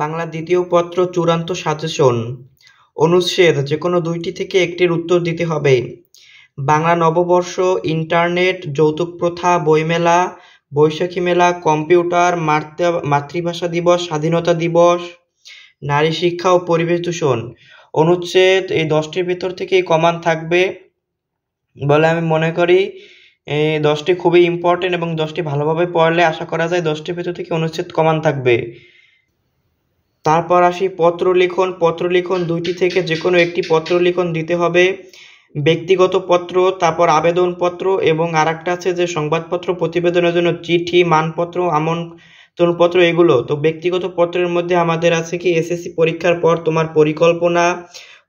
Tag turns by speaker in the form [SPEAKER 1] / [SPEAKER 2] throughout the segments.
[SPEAKER 1] বাংলা দ্বিতীয় পত্র চূড়ান্ত সাজেশন অনুচ্ছেদ যেকোনো দুইটি থেকে একটির উত্তর দিতে হবে। বাংলা নববর্ষ, ইন্টারনেট, যৌতুক প্রথা, বইমেলা, বৈশাখী মেলা, কম্পিউটার, মাতৃভাষা দিবস, স্বাধীনতা দিবস, নারী শিক্ষা ও পরিবেশ দূষণ। অনুচ্ছেদ এই 10টির ভিতর থেকেই কমান থাকবে বলে আমি মনে করি। এই 10টি খুবই ইম্পর্টেন্ট এবং 10টি ভালোভাবে পড়লে আশা করা যায় 10টির ভিতর থেকে অনুচ্ছেদ কমান থাকবে। তারপর আসি পত্র লিখন। পত্র লিখন দুইটি থেকে যে কোনো একটি পত্র লিখন দিতে হবে। ব্যক্তিগত পত্র, তারপর আবেদনপত্র এবং আরেকটা আছে যে সংবাদপত্র প্রতিবেদনের জন্য চিঠি, মানপত্র, আমন্ত্রণপত্র এগুলো। তো ব্যক্তিগত পত্রের মধ্যে আমাদের আছে কি এসএসসি পরীক্ষার পর তোমার পরিকল্পনা,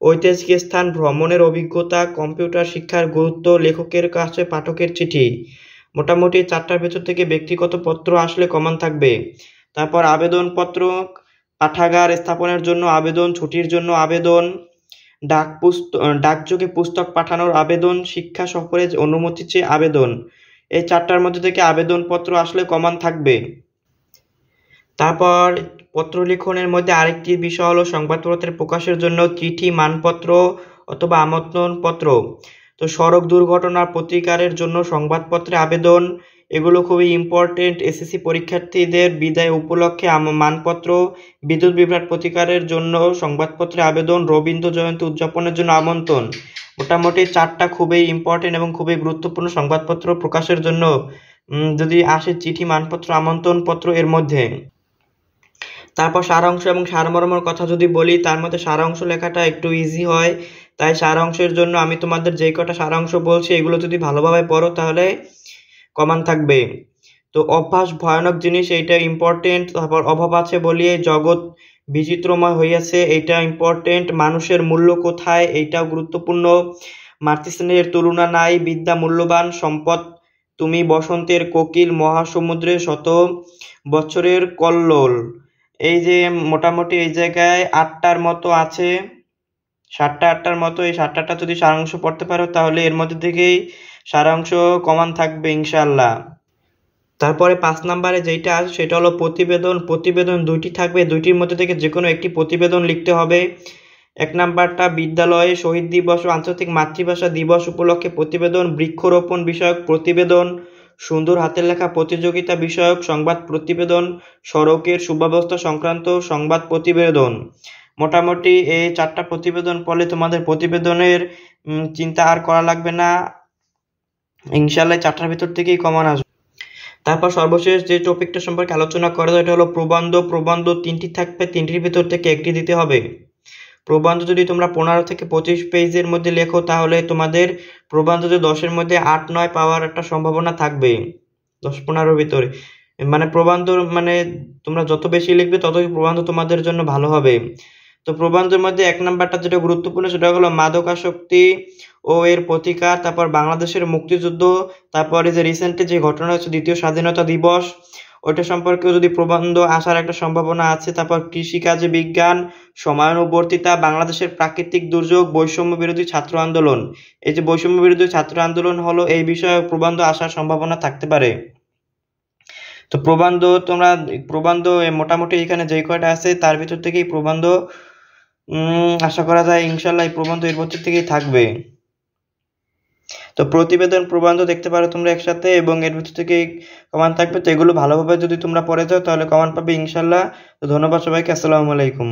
[SPEAKER 1] ঐতিহাসিক স্থান, ভ্রমণের অভিজ্ঞতা, কম্পিউটার শিক্ষার গুরুত্ব, লেখকের কাছে পাঠকের চিঠি। মোটামুটি 4টার ভেতর থেকে ব্যক্তিগত পত্র আসলে কমন থাকবে। তারপর আবেদনপত্র, পাঠাগার স্থাপনের জন্য আবেদন, ছুটির জন্য আবেদন, ডাকযোগে পুস্তক পাঠানোর আবেদন, শিক্ষা সফরের অনুমতি চেয়ে আবেদন। এই 4টার মধ্যে থেকে আবেদনপত্র আসলে কমন থাকবে। তারপর পত্র লিখনের মধ্যে আরেকটি বিষয় হলো সংবাদপত্রের প্রকাশের জন্য চিঠি, মানপত্র অথবা আমন্ত্রণপত্র। তো সড়ক দুর্ঘটনার প্রতিকারের জন্য সংবাদপত্রে আবেদন, এগুলো খুবই ইম্পর্টেন্ট। এসএসসি পরীক্ষার্থীদের বিদায় উপলক্ষে মানপত্র, বিদ্যুৎ বিভ্রাট প্রতিকারের জন্য সংবাদপত্রে আবেদন, রবীন্দ্র জয়ন্তী উদযাপনের জন্য আমন্ত্রণ। মোটামুটি 4টা খুবই ইম্পর্টেন্ট এবং খুবই গুরুত্বপূর্ণ সংবাদপত্র প্রকাশের জন্য যদি আসে চিঠি, মানপত্র, আমন্ত্রণপত্র এর মধ্যে। তারপর সারাংশ এবং সারমর্মের কথা যদি বলি, তার মধ্যে সারাংশ লেখাটা একটু ইজি হয়, তাই সারাংশের জন্য আমি তোমাদের যেই কটা সারাংশ বলছি এগুলো যদি ভালোভাবে পড়ো তাহলে কমন থাকবে। তো অভ্যাস ভয়ানক জিনিস, এইটা ইম্পর্টেন্ট। তারপর অভাব আছে বলিয়ে জগৎ বিচিত্রময় হইয়াছে, এইটা ইম্পর্টেন্ট। মানুষের মূল্য কোথায়, এইটাও গুরুত্বপূর্ণ। মাতৃস্নেহের তুলনা নাই, বিদ্যা মূল্যবান সম্পদ তুমি, বসন্তের কোকিল, মহাসমুদ্রে শত বছরের কল্লোল। এই যে মোটামুটি এই জায়গায় 8টার মতো আছে, 7টা-8টার মতো। এই 7টা যদি সারাংশ পড়তে পারো তাহলে এর মধ্যে থেকেই সারাংশ কমন থাকবে ইনশাল্লাহ। তারপরে 5 নম্বরে যেটা আছে সেটা হলো প্রতিবেদন। প্রতিবেদন দুইটি থাকবে, দুইটির মধ্যে থেকে যে কোনো একটি প্রতিবেদন লিখতে হবে। 1 নাম্বারটা বিদ্যালয়ে শহীদ দিবস ও আন্তর্জাতিক মাতৃভাষা দিবস উপলক্ষে প্রতিবেদন, বৃক্ষরোপণ বিষয়ক প্রতিবেদন, সুন্দর হাতের লেখা প্রতিযোগিতা বিষয়ক সংবাদ প্রতিবেদন, সড়কের সুব্যবস্থা সংক্রান্ত সংবাদ প্রতিবেদন। মোটামুটি এই 4টা প্রতিবেদন পড়লে তোমাদের প্রতিবেদনের চিন্তা আর করা লাগবে না, ইনশাল্লাহ 4টার ভিতর থেকেই কমন আসবে। তারপর সর্বশেষ যে টপিকটা সম্পর্কে আলোচনা করা যায় এটা হলো প্রবন্ধ। প্রবন্ধ 3টি থাকবে, 3টির ভিতর থেকে একটি দিতে হবে। প্রবন্ধ যদি তোমরা 15 থেকে 25 পেজের মধ্যে লেখো তাহলে তোমাদের প্রবন্ধতে 10-এর মধ্যে 8-9 পাওয়ার একটা সম্ভাবনা থাকবে, 10-15 ভিতরে। মানে প্রবন্ধ মানে তোমরা যত বেশি লিখবে ততই প্রবন্ধ তোমাদের জন্য ভালো হবে। তো প্রবন্ধের মধ্যে 1 নাম্বারটা যেটা গুরুত্বপূর্ণ সেটা হলো মাদকাসক্তি ও এর প্রতিকার, তারপর বাংলাদেশের মুক্তিযুদ্ধ, তারপরে যে রিসেন্টলি যে ঘটনা হচ্ছে দ্বিতীয় স্বাধীনতা দিবস ওইটা সম্পর্কেও যদি প্রবন্ধ আসার একটা সম্ভাবনা আছে। তারপর কৃষিকাজে বিজ্ঞান, সময়ানুবর্তিতা, বাংলাদেশের প্রাকৃতিক দুর্যোগ, বৈষম্য বিরোধী ছাত্র আন্দোলন। এই যে বৈষম্য বিরোধী ছাত্র আন্দোলন হলো এই বিষয়ে প্রবন্ধ আসার সম্ভাবনা থাকতে পারে। তো প্রবন্ধ মোটামুটি এখানে যেই কয়টা আছে তার ভিতর থেকেই প্রবন্ধ আশা করা যায় ইনশাল্লাহ এই প্রবন্ধ এর ভিতর থেকেই থাকবে। তো প্রতিবেদন, প্রবন্ধ দেখতে পারো তোমরা একসাথে এবং এর ভিতর থেকে কমান থাকবে। তো এগুলো ভালোভাবে যদি তোমরা পড়ে যাও তাহলে কমান পাবে ইনশাল্লাহ। তো ধন্যবাদ সবাইকে, আসসালামু আলাইকুম।